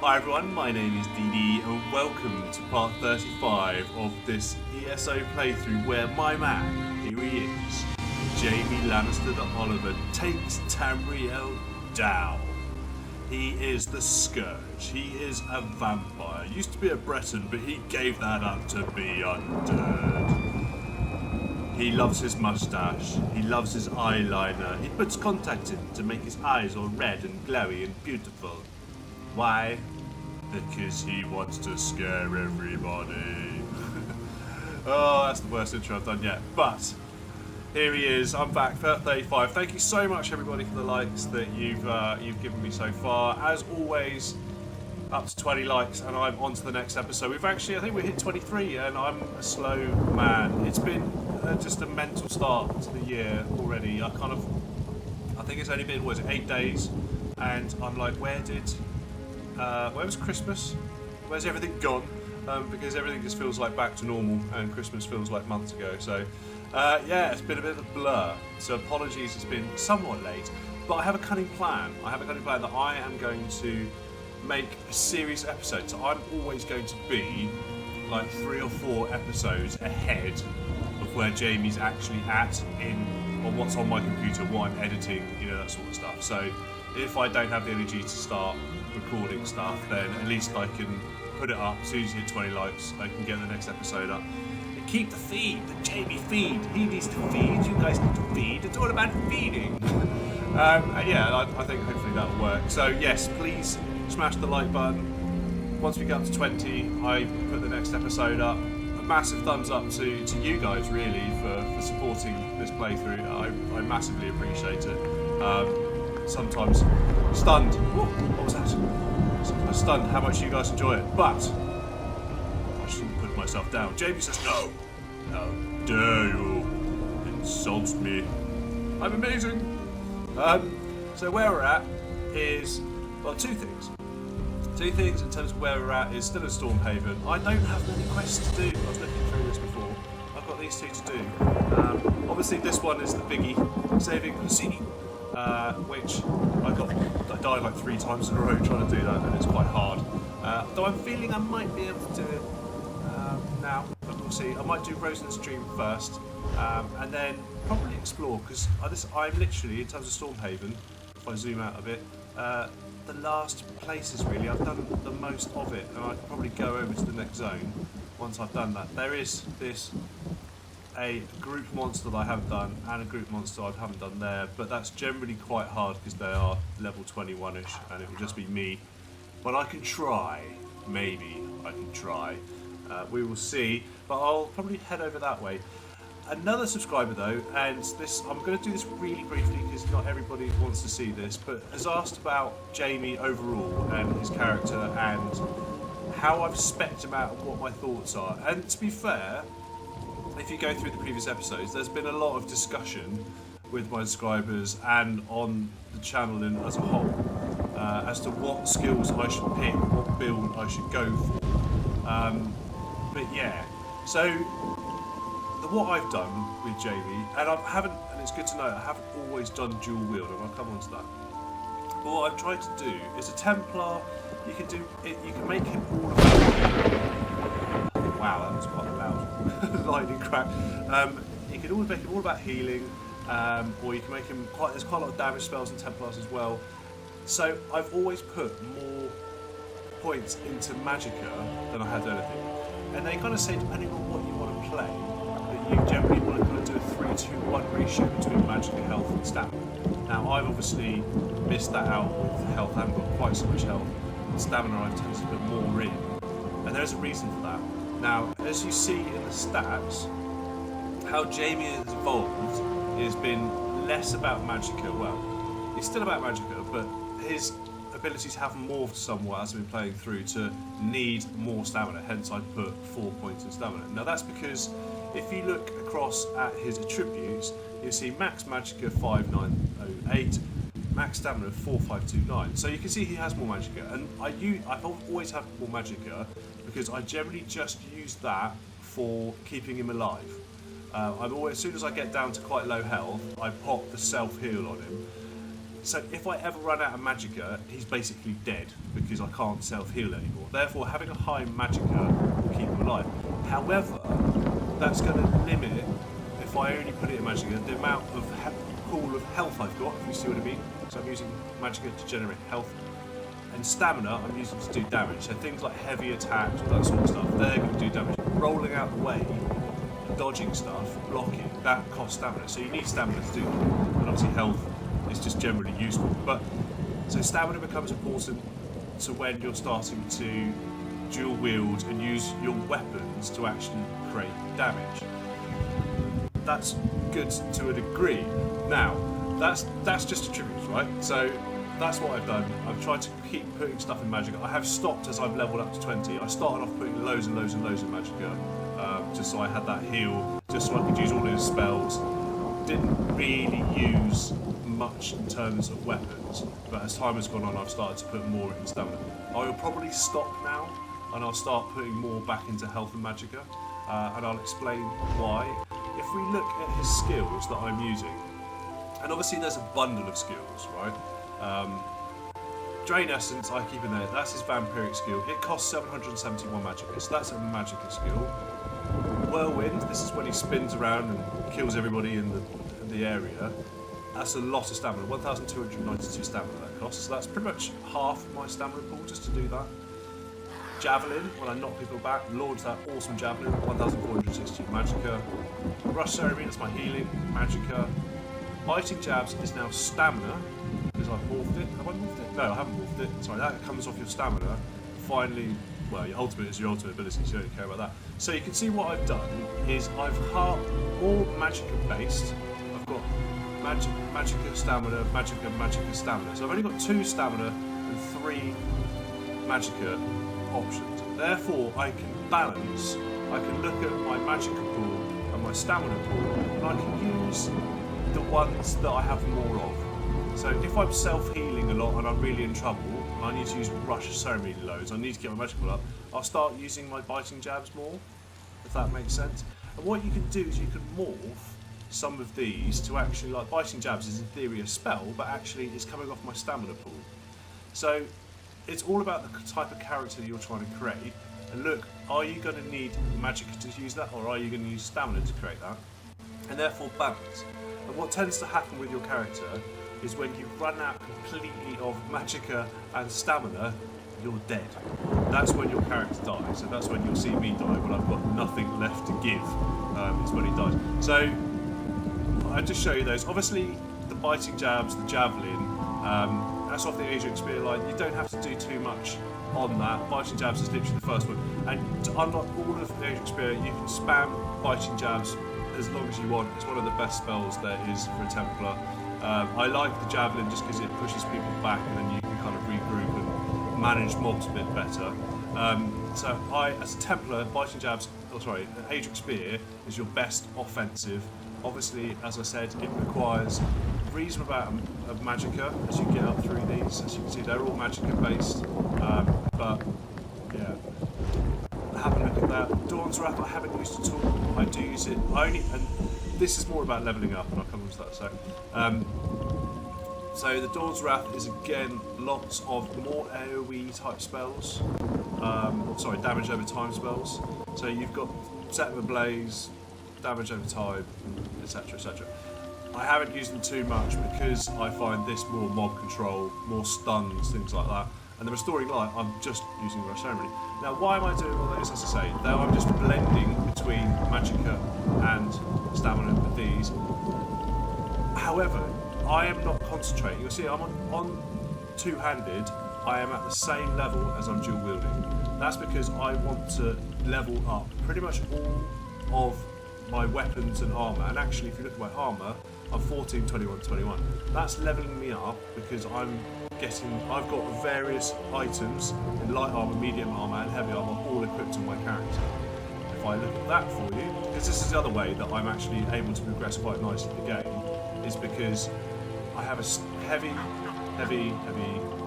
Hi everyone, my name is DD and welcome to part 35 of this ESO playthrough where my man, here he is, Jaime Lannister the Oliver, takes Tamriel down. He is the Scourge, he is a vampire, used to be a Breton but he gave that up to be undead. He loves his mustache, he loves his eyeliner, he puts contact in to make his eyes all red and glowy and beautiful. Why? Because he wants to scare everybody. Oh, that's the worst intro I've done yet. But here he is. I'm back. 35. Thank you so much, everybody, for the likes that you've given me so far. As always, up to 20 likes, and I'm on to the next episode. I think we hit 23, and I'm a slow man. It's been just a mental start to the year already. I think it's only been 8 days, and I'm like, where was Christmas? Where's everything gone? Because everything just feels like back to normal and Christmas feels like months ago. So yeah, it's been a bit of a blur. So apologies, it's been somewhat late. But I have a cunning plan. I have a cunning plan that I am going to make a series of episodes. So I'm always going to be like 3 or 4 episodes ahead of where Jamie's actually at on what's on my computer, what I'm editing, that sort of stuff. So if I don't have the energy to start recording stuff, then at least I can put it up. As soon as you hit 20 likes, I can get the next episode up. And keep the feed, the Jamie feed. He needs to feed, you guys need to feed. It's all about feeding. And yeah, I think hopefully that'll work. So yes, please smash the like button. Once we get up to 20, I put the next episode up. A massive thumbs up to you guys, really, for supporting this playthrough. I massively appreciate it. Sometimes stunned. Whoa, what was that? Sometimes stunned how much you guys enjoy it, but I shouldn't put myself down. Jamie says no. How dare you insult me? I'm amazing. So where we're at is, well, two things. Two things in terms of where we're at is still at Stormhaven. I don't have many quests to do. I was looking through this before. I've got these 2 to do. Obviously this one is the biggie, saving Lucini. Which I died like 3 times in a row trying to do that, and it's quite hard. Though I'm feeling I might be able to do it now, but we'll see. I might do Rosen's stream first, and then probably explore, because I'm literally, in terms of Stormhaven, if I zoom out a bit, the last places really, I've done the most of it, and I can probably go over to the next zone once I've done that. There is a group monster that I haven't done and a group monster I haven't done there, but that's generally quite hard because they are level 21ish and it will just be me, but I can try. Maybe I can try. We will see, but I'll probably head over that way. Another subscriber though, and I'm going to do this really briefly because not everybody wants to see this, but has asked about Jamie overall and his character and how I've specced him out and what my thoughts are. And to be fair, if you go through the previous episodes, there's been a lot of discussion with my subscribers and on the channel as a whole as to what skills I should pick, what build I should go for. But yeah, so what I've done with Jamie, and it's good to know, I haven't always done dual wield, and I'll come on to that. But what I've tried to do is a Templar. You can make him all about. Wow, that was quite a loud lightning crack. You can always make him all about healing, or you can make him there's quite a lot of damage spells in Templars as well. So I've always put more points into Magicka than I had anything. And they kind of say, depending on what you want to play, that you generally want to kind of do a 3-2-1 ratio between Magicka health and stamina. Now I've obviously missed that out with health. I haven't got quite so much health. Stamina I've tended to put more in, and there's a reason for that. Now, as you see in the stats, how Jamie has evolved has been less about Magicka. Well, it's still about Magicka, but his abilities have morphed somewhat as I've been playing through to need more stamina, hence I put 4 points in stamina. Now that's because if you look across at his attributes, you'll see max Magicka 5908, max stamina 4529. So you can see he has more Magicka, and I've always had more Magicka because I generally just use that for keeping him alive. As soon as I get down to quite low health, I pop the self-heal on him. So if I ever run out of magicka, he's basically dead because I can't self-heal anymore. Therefore, having a high magicka will keep him alive. However, that's going to limit, if I only put it in magicka, the amount of pool of health I've got, if you see what I mean. So I'm using magicka to generate health. And stamina I'm using to do damage. So things like heavy attacks, all that sort of stuff, they're going to do damage. Rolling out the way, dodging stuff, blocking, that costs stamina. So you need stamina to do that. And obviously health is just generally useful. But so stamina becomes important to when you're starting to dual wield and use your weapons to actually create damage. That's good to a degree. Now, that's just attributes, right? So that's what I've done. I've tried to keep putting stuff in magicka. I have stopped as I've leveled up to 20. I started off putting loads and loads and loads in magicka, just so I had that heal, just so I could use all his spells. Didn't really use much in terms of weapons, but as time has gone on, I've started to put more in stamina. I will probably stop now, and I'll start putting more back into health and magicka, and I'll explain why. If we look at his skills that I'm using, and obviously there's a bundle of skills, right? Drain Essence, I keep in there, that's his vampiric skill. It costs 771 magicka, so that's a magicka skill. Whirlwind, this is when he spins around and kills everybody in the area. That's a lot of stamina, 1,292 stamina that costs, so that's pretty much half my stamina pool just to do that. Javelin, when I knock people back, launch that awesome javelin, 1,462 magicka. Rush Ceremony, that's my healing, magicka. Biting Jabs is now stamina, because I've morphed it. Have I morphed it? No, I haven't morphed it. Sorry, that comes off your stamina. Finally, well, your ultimate is your ultimate ability, so you don't care about that. So you can see what I've done is I've more magicka based. I've got magicka stamina, magicka stamina. So I've only got 2 stamina and 3 magicka options. Therefore, I can balance. I can look at my magicka pool and my stamina pool, and I can use the ones that I have more of. So if I'm self-healing a lot and I'm really in trouble, and I need to use Rush Ceremony loads, I need to get my magical up, I'll start using my Biting Jabs more, if that makes sense. And what you can do is you can morph some of these to actually, like Biting Jabs is in theory a spell, but actually it's coming off my stamina pool. So it's all about the type of character you're trying to create. And look, are you going to need magicka to use that, or are you going to use stamina to create that? And therefore balance. And what tends to happen with your character is when you run out completely of magicka and stamina, you're dead. That's when your character dies, and that's when you'll see me die when I've got nothing left to give, is when he dies. So I just show you those. Obviously the Biting Jabs, the Javelin, that's off the Adrian Spear line. You don't have to do too much on that. Biting Jabs is literally the first one. And to unlock all of the Adrian Spear, you can spam Biting Jabs as long as you want. It's one of the best spells there is for a Templar. I like the Javelin just because it pushes people back and then you can kind of regroup and manage mobs a bit better. So I, as a Templar, Biting Jabs, Adrian Spear is your best offensive. Obviously, as I said, it requires a reasonable amount of magicka as you get up through these. As you can see, they're all magicka based, but yeah. Have a look at that. Dawn's Wrath I haven't used at all. I do use it and this is more about levelling up, and I'll come on to that in a sec. So the Dawn's Wrath is again lots of more AoE type spells. Damage over time spells. So you've got Set of Ablaze, damage over time, etc, etc. I haven't used them too much because I find this more mob control, more stuns, things like that. And the Restoring Light, I'm just using Rush Ceremony. Now, why am I doing all those, as I say? Though I'm just blending between magicka and stamina with these. However, I am not concentrating. You'll see I'm on two-handed, I am at the same level as I'm dual wielding. That's because I want to level up pretty much all of my weapons and armour. And actually, if you look at my armour, I'm 14, 21, 21. That's levelling me up because I've got various items in light armour, medium armour and heavy armour all equipped on my character. If I look at that for you, because this is the other way that I'm actually able to progress quite nicely in the game, is because I have a heavy,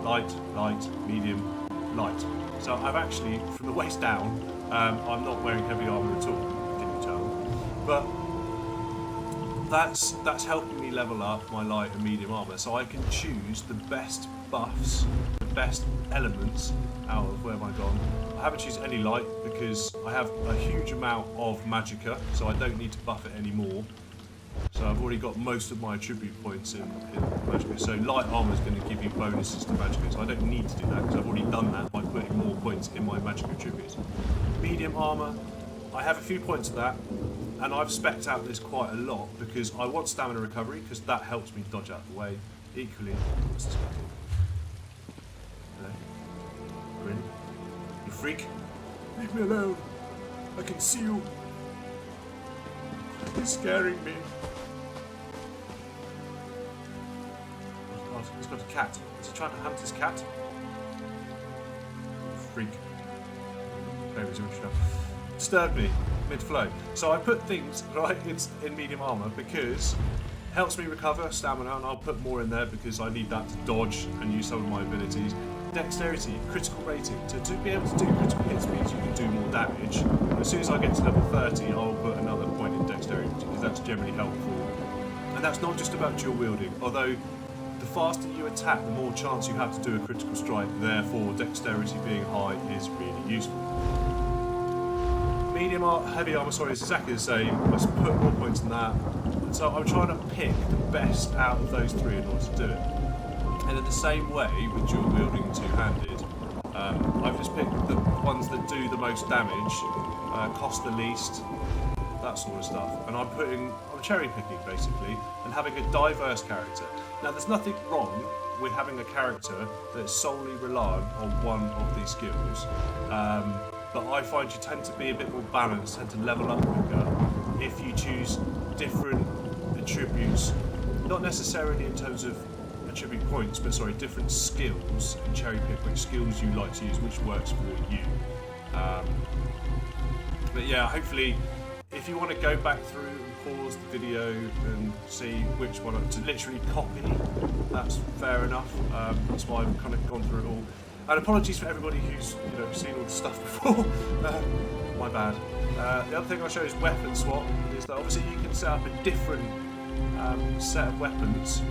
light, medium, light. So I've actually, from the waist down, I'm not wearing heavy armour at all, can you tell? But that's helping me level up my light and medium armor, so I can choose the best buffs, the best elements out of where am I gone. I haven't chosen any light because I have a huge amount of magicka, so I don't need to buff it anymore. So I've already got most of my attribute points in magicka. So light armor is going to give you bonuses to magicka, so I don't need to do that because I've already done that by putting more points in my magicka attributes. Medium armor, I have a few points of that, and I've specced out this quite a lot because I want stamina recovery because that helps me dodge out the way. Equally, what's this guy doing? Hello? Grin? You freak? Leave me alone. I can see you. It's scaring me. Oh, he's got a cat. Is he trying to hunt his cat? You freak. Okay, resume show. Disturbed me mid-flow. So I put things right in medium armor because it helps me recover stamina, and I'll put more in there because I need that to dodge and use some of my abilities. Dexterity, critical rating. To be able to do critical hits means you can do more damage. And as soon as I get to level 30, I'll put another point in dexterity because that's generally helpful. And that's not just about dual wielding, although the faster you attack, the more chance you have to do a critical strike. Therefore, dexterity being high is really useful. Medium armor, heavy armor, sorry, is exactly the same. I just put more points in that. So I'm trying to pick the best out of those three in order to do it. And in the same way, with dual wielding two-handed, I've just picked the ones that do the most damage, cost the least, that sort of stuff. And I'm cherry picking basically, and having a diverse character. Now, there's nothing wrong with having a character that's solely reliant on one of these skills. But I find you tend to be a bit more balanced, tend to level up quicker if you choose different attributes, not necessarily in terms of attribute points, but sorry, different skills, and cherry pick which skills you like to use, which works for you. But yeah, hopefully, if you want to go back through and pause the video and see which one to literally copy, that's fair enough. That's why I've kind of gone through it all. And apologies for everybody who's seen all the stuff before. My bad. The other thing I'll show is weapon swap. Is that obviously you can set up a different set of weapons,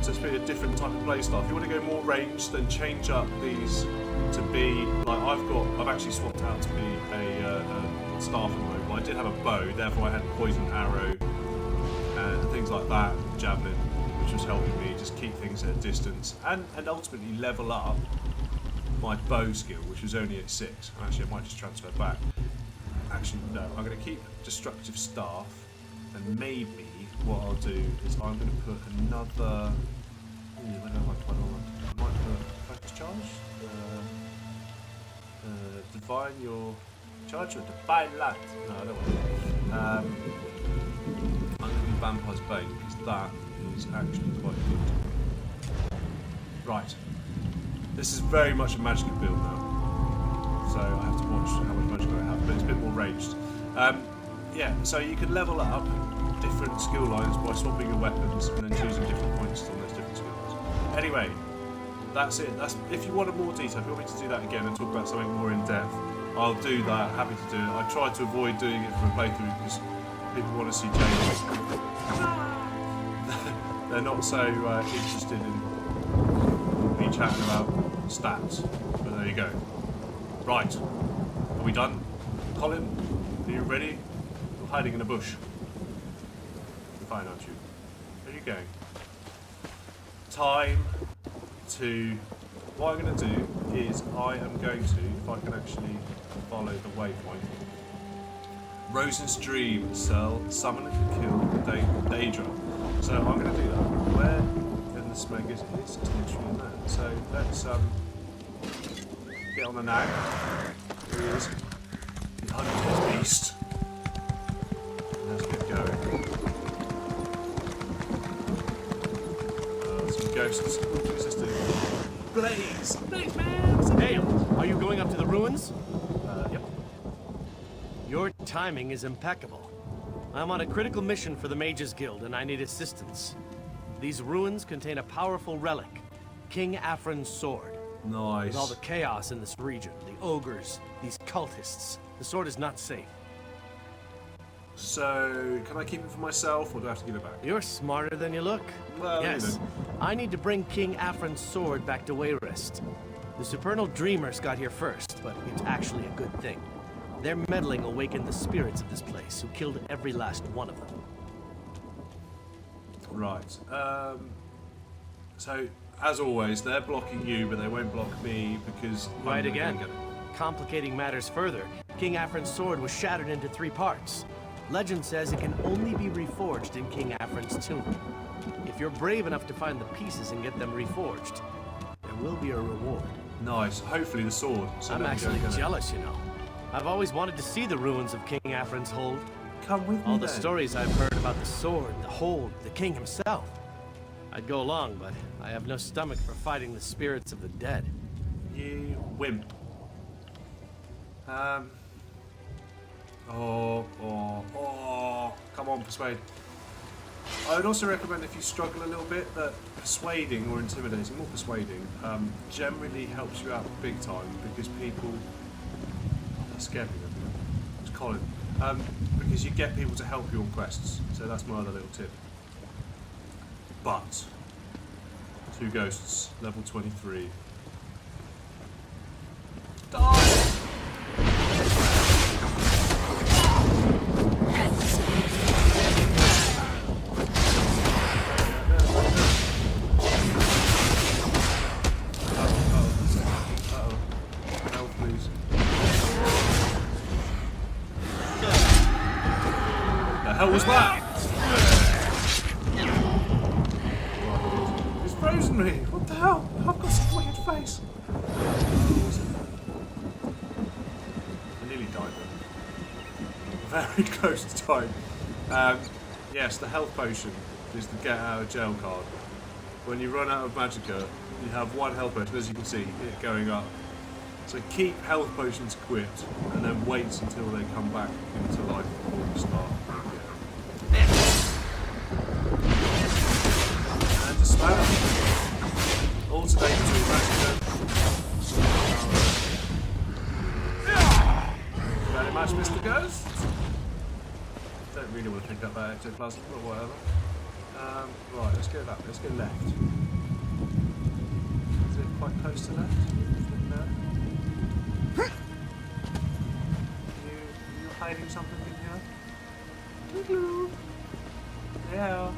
so it's really a different type of playstyle. If you want to go more ranged, then change up these to be like I've actually swapped out to be a staff at the moment. Well, I did have a bow, therefore I had poison arrow and things like that, javelin, which was helping me just keep things at a distance and ultimately level up my bow skill, which was only at 6. Actually, I might just transfer back. Actually, no, I'm going to keep destructive staff, and maybe what I'll do is I'm going to put another. I might put focus charge, divine your charge or divine light. No, I don't want to. I'm going to do vampire's bane because that is actually quite good. Right. This is very much a magicka build now, so I have to watch how much magicka I have, but it's a bit more ranged. Yeah, so you can level up different skill lines by swapping your weapons and then choosing different points on those different skills. Anyway, that's it. If you wanted more detail, if you want me to do that again and talk about something more in depth, I'll do that. Happy to do it. I try to avoid doing it for a playthrough because people want to see James. They're not so interested in me chatting about stats, but there you go. Right, are we done? Colin, are you ready? You're hiding in a bush. You're fine, aren't you? Where are you going? Time to... What I'm going to do is I am going to, if I can actually follow the waypoint, Rosen's dream, summon and kill Daedra. So I'm going to do that. Where in the smeg is it? It's literally in there. So let's get on the nag. Here he is. The hunted beast. Let's get going. Some ghosts. What is this doing? Blaze! Blaze, man! Hey, are you going up to the ruins? Yep. Your timing is impeccable. I'm on a critical mission for the Mages Guild, and I need assistance. These ruins contain a powerful relic, King Afrin's sword. Nice. With all the chaos in this region, the ogres, these cultists, the sword is not safe. So, can I keep it for myself, or do I have to give it back? You're smarter than you look. Well, yes, you know. I need to bring King Afrin's sword back to Wayrest. The supernal dreamers got here first, but it's actually a good thing. Their meddling awakened the spirits of this place, who killed every last one of them. Right. So, as always, they're blocking you, but they won't block me because... Right again. Complicating matters further, King Afrin's sword was shattered into 3 parts. Legend says it can only be reforged in King Afrin's tomb. If you're brave enough to find the pieces and get them reforged, there will be a reward. Nice. Hopefully the sword. So I'm actually jealous, you know. I've always wanted to see the ruins of King Afrin's hold. Come with me All the then. stories I've heard about the sword, the hold, the king himself. I'd go along, but I have no stomach for fighting the spirits of the dead. You wimp. Come on, persuade. I would also recommend, if you struggle a little bit, that persuading or intimidating, more persuading, generally helps you out big time, because people... That scared me then. It's Colin. Because you get people to help you on quests, so that's my other little tip. But 2 ghosts, level 23. Die! What was that? It's frozen me. What the hell? I've got such a weird face. I nearly died then. Very close to dying. Yes, the health potion is the get out of jail card. When you run out of magicka, you have 1 health potion, as you can see, it going up. So keep health potions equipped, and then wait until they come back into life before you start. And to spam. Alternate between magicka. Very much, Mr. Ghost. Don't really want to pick up that ectoplasm, but whatever. Right, let's go that way. Let's go left. Is it quite close to left? No? You hiding something in here? Doo-doo. Yeah.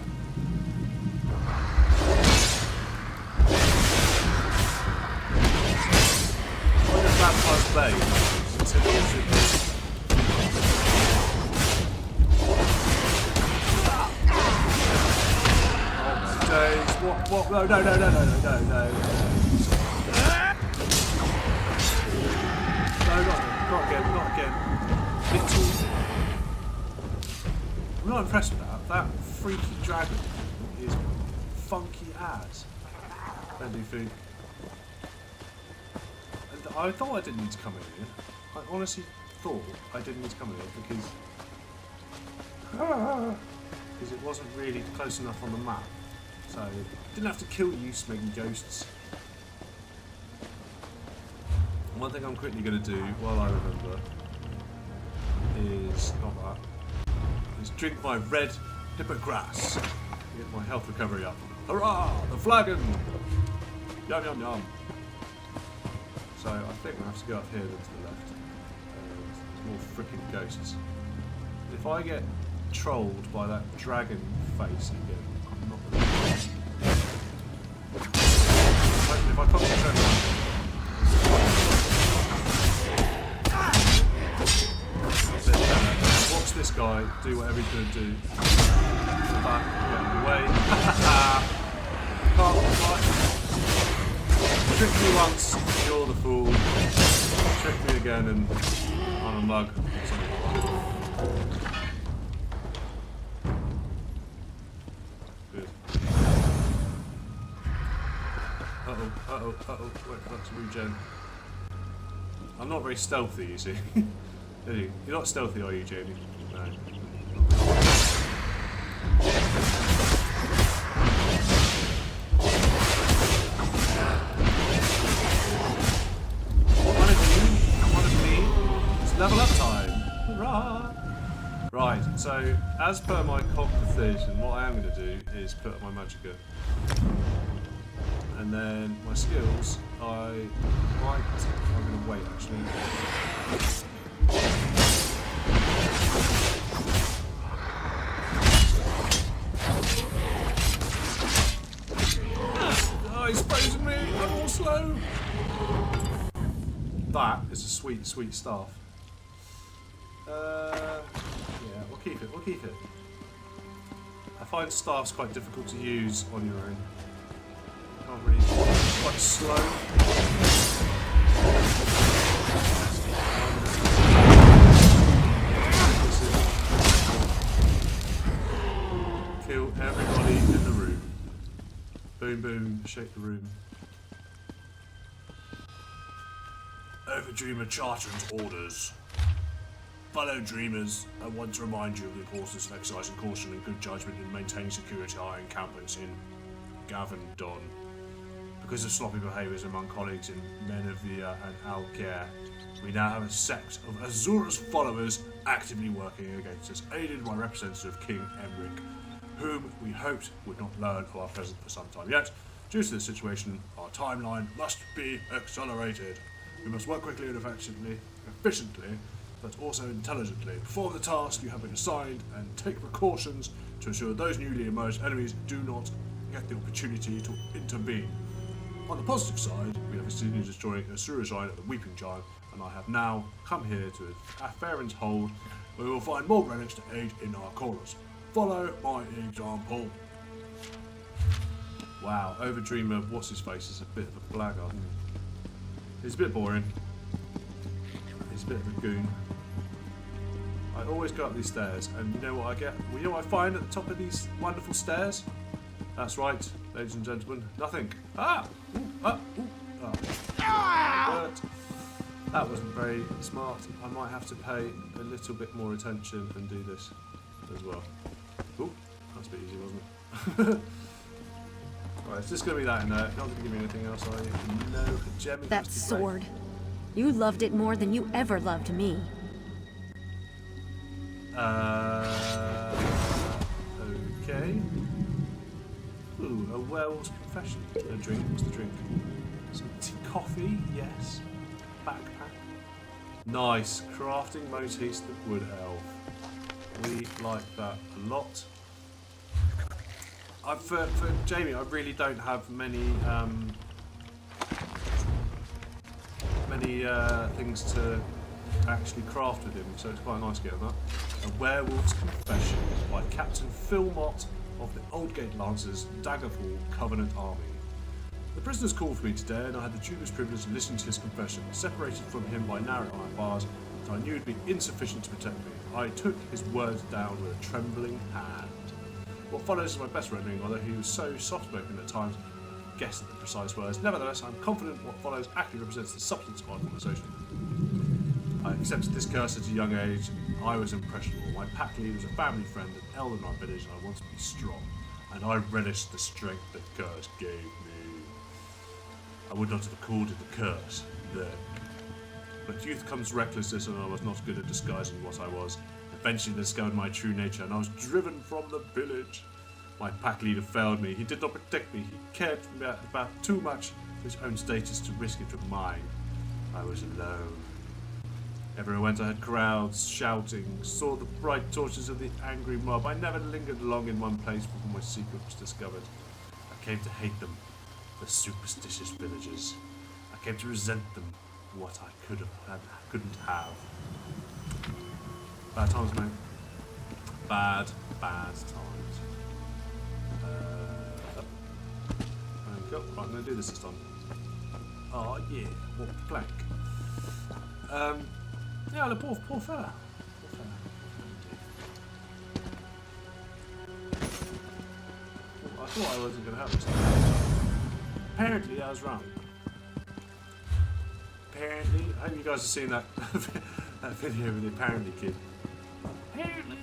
What does that plus play? What? No. No, not again. Little. I'm not impressed with that. That freaky dragon is funky as. Don't do food. And I thought I didn't need to come in here. I honestly thought I didn't need to come in here because it wasn't really close enough on the map. So, didn't have to kill you, smegging ghosts. One thing I'm quickly going to do, while I remember, is not that. Is drink my red hippogras to get my health recovery up. Hurrah! The flagon! Yum yum yum. So I think I have to go up here then to the left. There's more frickin' ghosts. If I get trolled by that dragon face again, I'm not going to. If I concentrate on watch this guy do whatever he's going to do. Back, get away. Can't fight. Trick me once, you're the fool. Trick me again and I'm a mug. Good. Uh-oh. Wait for that to regen. I'm not very stealthy, you see. You're not stealthy, are you, Jamie? No. One of me. It's level up time. Hurrah! Right, so as per my composition, what I am going to do is put up my magicka. And then my skills, I'm going to wait actually. Oh, he's frozen me, I'm all slow. That is a sweet, sweet staff. Yeah, we'll keep it, we'll keep it. I find staffs quite difficult to use on your own. Can't really, it's quite slow. Kill everybody in the room. Boom, boom, shake the room. Overdreamer Charteran's orders. Fellow dreamers, I want to remind you of the importance of exercising caution and good judgment in maintaining security at our encampments in Gavendon. Because of sloppy behaviours among colleagues in Menevia and Alcaire, we now have a sect of Azura's followers actively working against us, aided by representative King Emric, whom we hoped would not learn of our presence for some time yet. Due to this situation, our timeline must be accelerated. We must work quickly and efficiently, but also intelligently. Perform the task you have been assigned and take precautions to ensure those newly emerged enemies do not get the opportunity to intervene. On the positive side, we have continued destroying Asura's Shrine at the Weeping Giant, and I have now come here to Afaren's Hold, where we will find more relics to aid in our cause. Follow my example. Wow, Overdreamer, what's his face, is a bit of a blackguard. He's a bit boring. He's a bit of a goon. I always go up these stairs, and you know what I get? Well, you know what I find at the top of these wonderful stairs? That's right, ladies and gentlemen, nothing. Ah! Ooh, ah! Ooh, ah! That wasn't very smart. I might have to pay a little bit more attention and do this as well. Ooh, that's a bit easy, wasn't it? Right, it's just going to be that in there. Not going to give me anything else, are you? No, gem. That sword. You loved it more than you ever loved me. Okay. Ooh, a werewolf's confession. A drink. What's the drink? Some coffee, yes. Backpack. Nice. Crafting motifs the wood elf. We like that a lot. For Jamie, I really don't have many things to actually craft with him, so it's quite nice getting that. A Werewolf's Confession by Captain Philmott of the Oldgate Lancers, Daggerfall Covenant Army. The prisoners called for me today, and I had the dubious privilege of listening to his confession. Separated from him by narrow iron bars that I knew would be insufficient to protect me, I took his words down with a trembling hand. What follows is my best rendering, although he was so soft-spoken at times, I guessed the precise words. Nevertheless, I'm confident what follows accurately represents the substance of our conversation. I accepted this curse at a young age. I was impressionable. My pack leader was a family friend, an elder in our village, and I wanted to be strong. And I relished the strength the curse gave me. I would not have called it a curse then. But youth comes recklessness, and I was not good at disguising what I was. Eventually discovered my true nature, and I was driven from the village. My pack leader failed me. He did not protect me. He cared about too much for his own status to risk it for mine. I was alone. Everywhere I went, I heard crowds shouting, saw the bright torches of the angry mob. I never lingered long in one place before my secret was discovered. I came to hate them, the superstitious villagers. I came to resent them for what I couldn't have. Bad times, mate. Bad times. There we go. Right, I'm going to do this time. Oh, yeah. What plank? Yeah, the poor fella. I thought I wasn't going to have this. Apparently, I was wrong. Apparently, I hope you guys have seen that that video with the apparently kid. Apparently.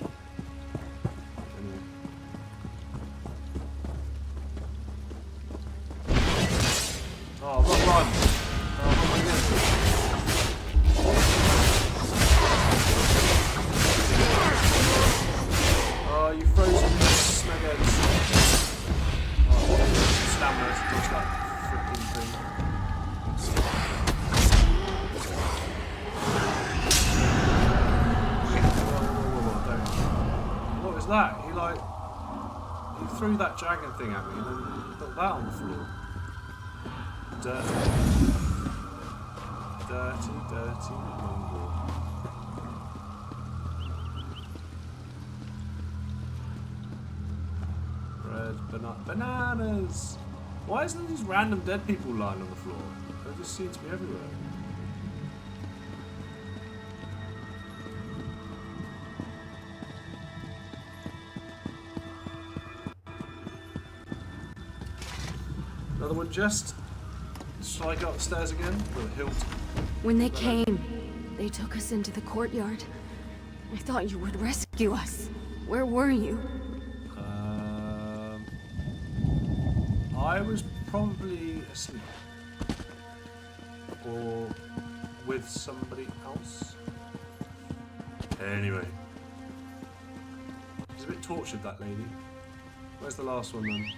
Oh, run! Oh my goodness. Because that, he threw that dragon thing at me and then put that on the floor. Dirty. Dirty mongrel. Red bananas! Why isn't there these random dead people lying on the floor? They just seem to be everywhere. Another one just. Shall I go upstairs again? With a hilt. When they came, they took us into the courtyard. I thought you would rescue us. Where were you? I was probably asleep. Or with somebody else. Anyway. She's a bit tortured, that lady. Where's the last one then?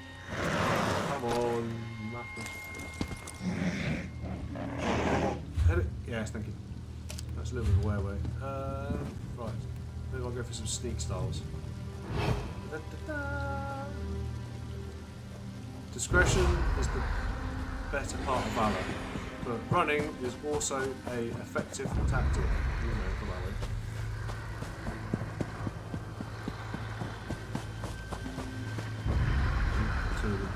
Come on, Matthew. Hit it. Yes, thank you. That's a little bit of a wear away. Right. Maybe I'll go for some sneak styles. Da, da, da. Discretion is the better part of valor, but running is also an effective tactic. You know, put that way. Two of them.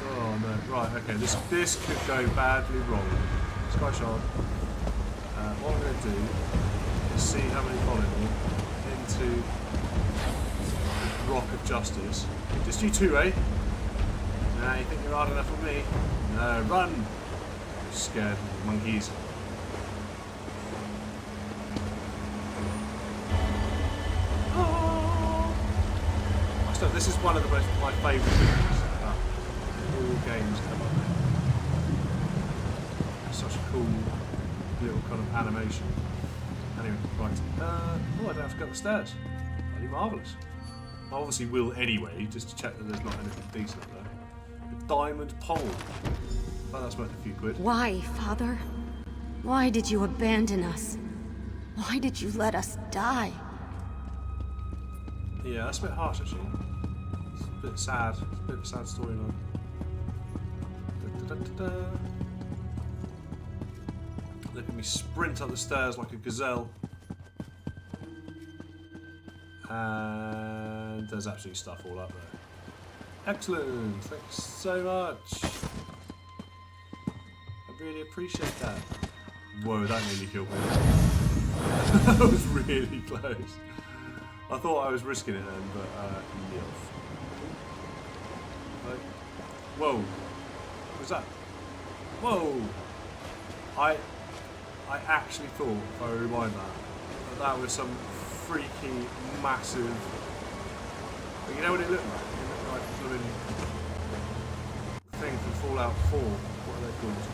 Oh no! Right, okay. This could go badly wrong. Sky Shard. What I'm going to do is see how many follow me into Rock of Justice. Just you two, eh? Nah, you think you're hard enough for me? No, run! You're scared little monkeys. Oh. Still, this is one of my favourite things about all games come up. It's such a cool little kind of animation. Anyway, right. Oh, I don't have to go upstairs. Bloody marvellous. I obviously will anyway, just to check that there's not anything decent up there. A diamond pole. Oh, that's worth a few quid. Why, Father? Why did you abandon us? Why did you let us die? Yeah, that's a bit harsh actually. It's a bit sad. It's a bit of a sad storyline. Look at me sprint up the stairs like a gazelle. And there's actually stuff all up there. Excellent, thanks so much. I really appreciate that. Whoa, that nearly killed me. That was really close. I thought I was risking it then, but yes. Okay. Whoa, what was that? Whoa! I actually thought, if I rewind that was some freaky, massive. But you know what it looked like? It looked like a blooming thing from Fallout 4. What are they called?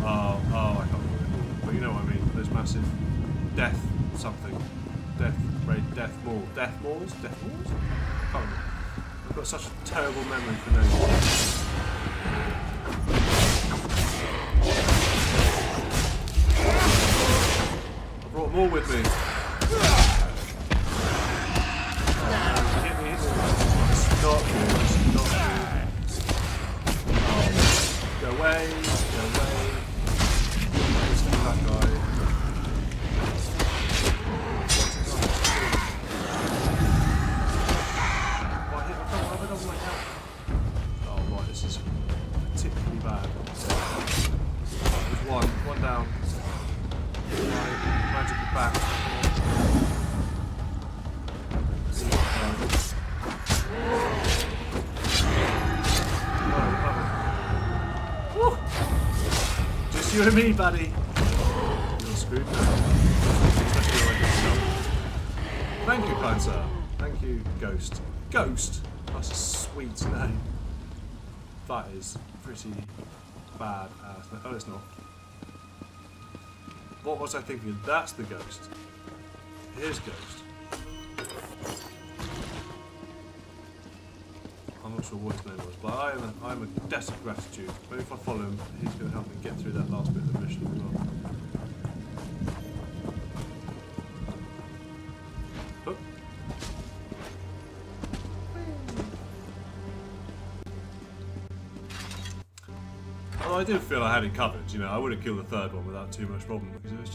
I can't remember what they're called. But you know what I mean? Those massive death something. Death maws? Death maws? Can't remember. I've got such a terrible memory for names. Brought more with me. Oh, hit me. It's not good. It's not good. Oh, go away. Go away. Let's do that guy. Oh, I don't like that. Oh, right. This is particularly bad. There's one down. Magical back. Just you and me, buddy. You're screwed now. Thank you, kind sir. Thank you, Ghost. Ghost? That's a sweet name. That is pretty bad ass. Oh, it's not. What was I thinking? That's the ghost. Here's Ghost. I'm not sure what his name was, but I'm a debt of gratitude. Maybe if I follow him, he's going to help me get through that last bit of the mission as well. Although I do feel I had it covered, you know, I would have killed the third one without too much problem because it was